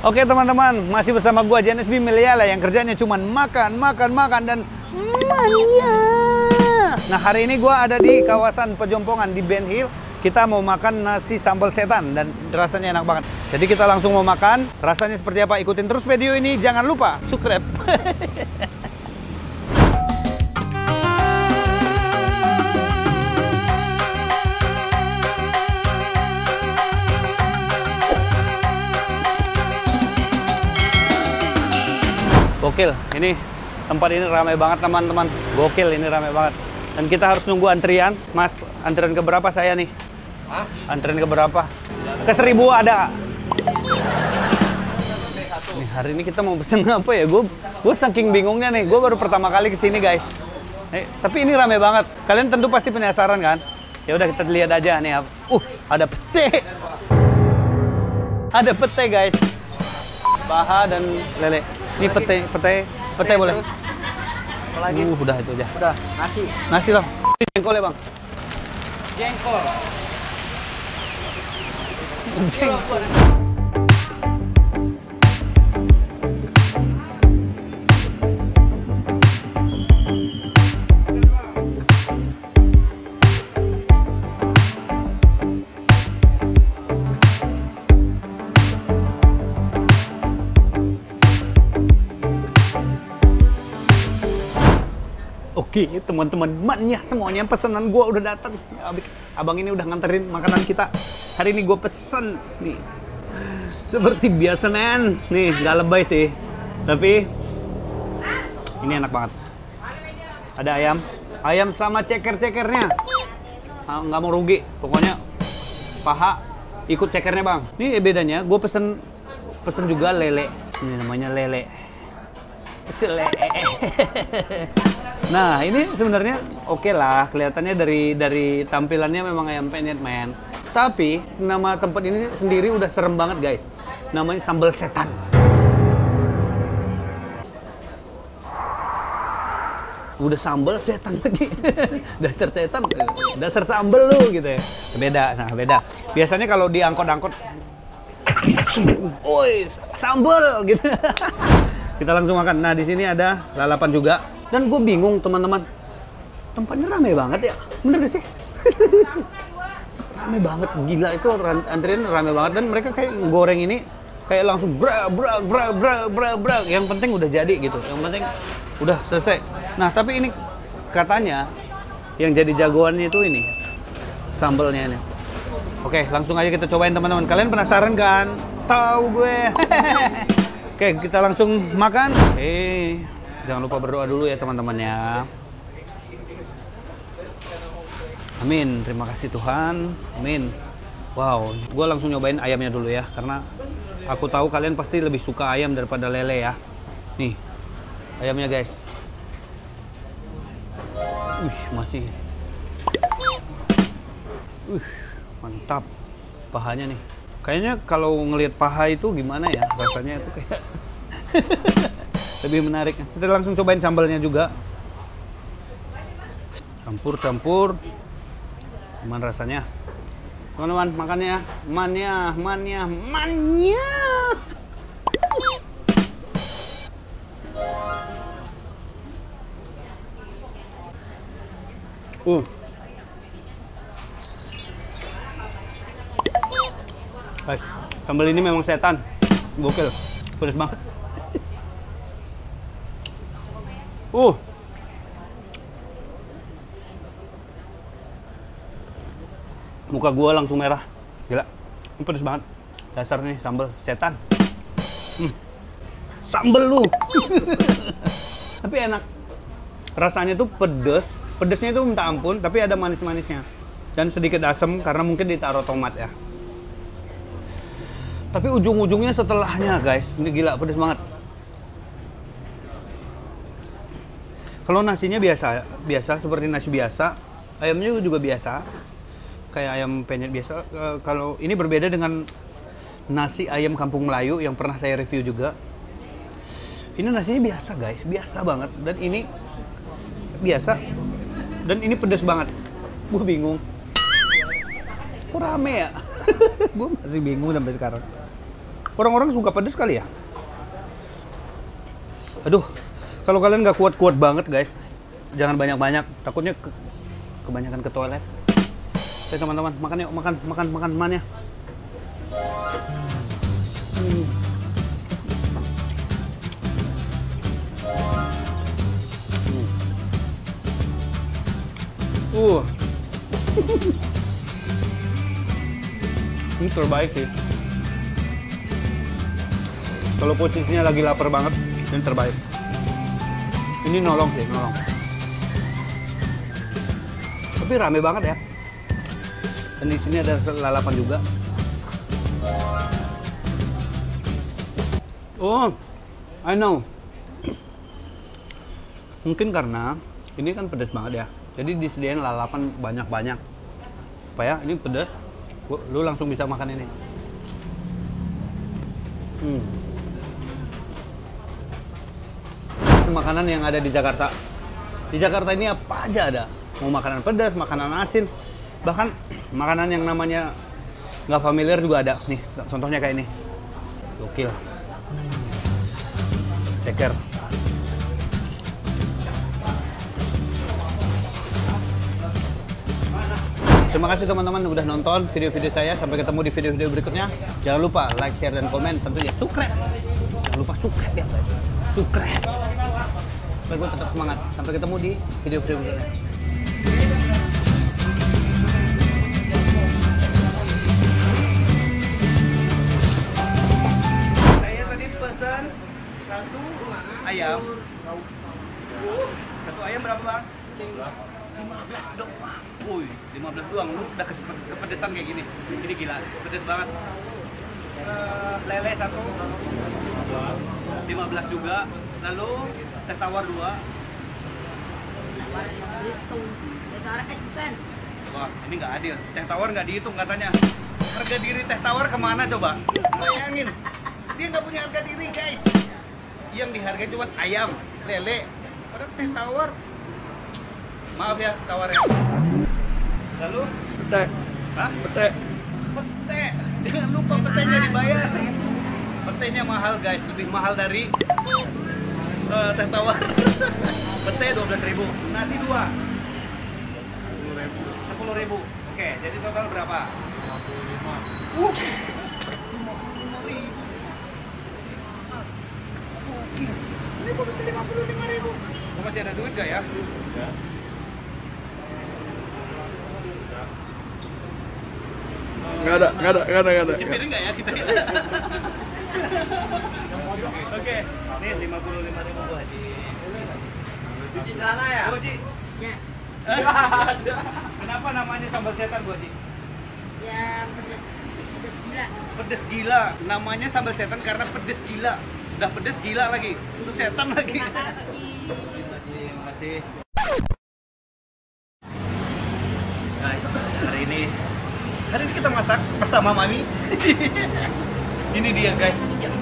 Oke teman-teman, masih bersama gua JNSB Meliala yang kerjanya cuma makan dan manja. Nah hari ini gua ada di kawasan Pejompongan di Ben Hill. Kita mau makan nasi sambal setan dan rasanya enak banget. Jadi kita langsung mau makan. Rasanya seperti apa? Ikutin terus video ini. Jangan lupa subscribe. Gokil, ini tempat ini ramai banget teman-teman. Gokil, ini ramai banget. Dan kita harus nunggu antrian. Mas, antrian ke berapa saya nih? Hah? Antrian ke berapa? Ke 1000 ada. Nih, hari ini kita mau pesen apa ya? Gue saking bingungnya nih. Gue baru pertama kali kesini guys. Tapi ini ramai banget. Kalian tentu pasti penasaran kan? Ya udah kita lihat aja nih. Ada pete. Ada pete guys. Paha dan lele. Ini pete boleh. Apalagi? Udah itu aja. Udah, nasi loh. Jengkol ya bang? Jengkol. Oke, teman-teman, maknya semuanya pesanan gue udah datang. Abang ini udah nganterin makanan kita. Hari ini gue pesen nih, seperti biasa men. Nih, nggak lebay sih, tapi ini enak banget. Ada ayam sama ceker-cekernya. Nggak mau rugi, pokoknya paha ikut cekernya bang. Ini bedanya, gue pesen juga lele. Ini namanya lele. Nah ini sebenarnya oke lah, kelihatannya dari tampilannya memang ayam penyet men. Tapi nama tempat ini sendiri udah serem banget guys. Namanya sambal setan. Udah sambal setan lagi. Dasar setan, dasar sambal lu gitu ya. Beda. Biasanya kalau di angkot-angkot, oi sambal gitu. Kita langsung makan. Nah di sini ada lalapan juga. Dan gue bingung teman-teman, tempatnya rame banget ya, bener gak sih? Rame banget, gila itu antrian rame banget. Dan mereka kayak goreng ini kayak langsung bra. Yang penting udah jadi gitu, yang penting udah selesai. Nah tapi ini katanya yang jadi jagoannya itu ini sambalnya ini. Oke langsung aja kita cobain teman-teman. Kalian penasaran kan? Tahu gue. Oke kita langsung makan. Jangan lupa berdoa dulu ya teman-teman ya. Amin. Terima kasih Tuhan. Amin. Wow, gue langsung nyobain ayamnya dulu ya, karena aku tahu kalian pasti lebih suka ayam daripada lele ya. Nih, ayamnya guys. Masih. Mantap. Pahanya nih. Kayaknya kalau ngelihat paha itu gimana ya rasanya itu kayak lebih menarik. Kita langsung cobain sambalnya juga. Campur. Gimana rasanya? Teman-teman, makannya. Mania. Guys, sambal ini memang setan. Gokil. Pedas banget. Muka gua langsung merah. Gila. Ini pedes banget. Dasar nih sambal setan. Sambal lu. Tapi enak. Rasanya tuh pedes. Pedesnya itu minta ampun, tapi ada manis-manisnya. Dan sedikit asam karena mungkin ditaruh tomat ya. Tapi ujung-ujungnya setelahnya guys, ini gila pedes banget. Kalau nasinya biasa seperti nasi biasa, ayamnya juga biasa, kayak ayam penyet biasa. Kalau ini berbeda dengan nasi ayam kampung Melayu yang pernah saya review juga. Ini nasinya biasa guys, biasa banget. Dan ini biasa, dan ini pedas banget. Gue bingung. Kok rame ya? Gue masih bingung sampai sekarang. Orang-orang suka pedas kali ya. Aduh, kalau kalian nggak kuat-kuat banget guys, jangan banyak-banyak. Takutnya kebanyakan ke toilet. Oke teman-teman, makan yuk, makan ya. Ini terbaik sih. Kalau posisinya lagi lapar banget, ini terbaik. Ini nolong sih, nolong. Tapi rame banget ya. Dan di sini ada lalapan juga. Oh, I know. Mungkin karena ini kan pedas banget ya. Jadi disediain lalapan banyak-banyak. Supaya ini pedas, lu langsung bisa makan ini. Makanan yang ada di Jakarta. Di Jakarta ini apa aja ada. Mau makanan pedas, makanan asin, bahkan makanan yang namanya nggak familiar juga ada. Nih, contohnya kayak ini. Gokil. Ceker. Terima kasih teman-teman udah nonton video-video saya. Sampai ketemu di video-video berikutnya. Jangan lupa like, share, dan komen. Tentunya subscribe. Jangan lupa subscribe ya. Subscribe. Supaya gue tetap semangat. Sampai ketemu di video-video berikutnya. Saya tadi pesan satu ayam. Satu ayam berapa bang? 15 doang. Woi, 15 doang. Lu udah kepedesan kayak gini. Ini gila, pedes banget. Lele satu 15 juga. Lalu teh tawar 2. Wah, ini nggak adil. Teh tawar nggak dihitung katanya. Harga diri teh tawar kemana coba? Bayangin, dia nggak punya harga diri guys. Yang dihargai cuma ayam, lele. Padahal teh tawar, maaf ya tawarnya. Lalu Pete. hah? Pete. Pete. Jangan lupa petenya dibayar. Petenya mahal guys, lebih mahal dari teh tawar. Pete 12.000, nasi 2 10.000. Oke, jadi total berapa? 55. 55.000. Oke. Ini kok bisa 55.000? Kok masih ada duit gak ya? Ya. Nggak ada. Cuci piring nggak ya kita? Oke, nih 55.000 Bu Haji. Cuci celana ya? Bu Haji. Ya, Kenapa namanya sambal setan Bu Haji? ya pedes gila. Pedes gila. Namanya sambal setan karena pedes gila. Udah pedes gila lagi. Itu setan lagi. Terima kasih. Terima kasih. Guys, hari ini kita masak bersama Mami. Ini dia guys. Yang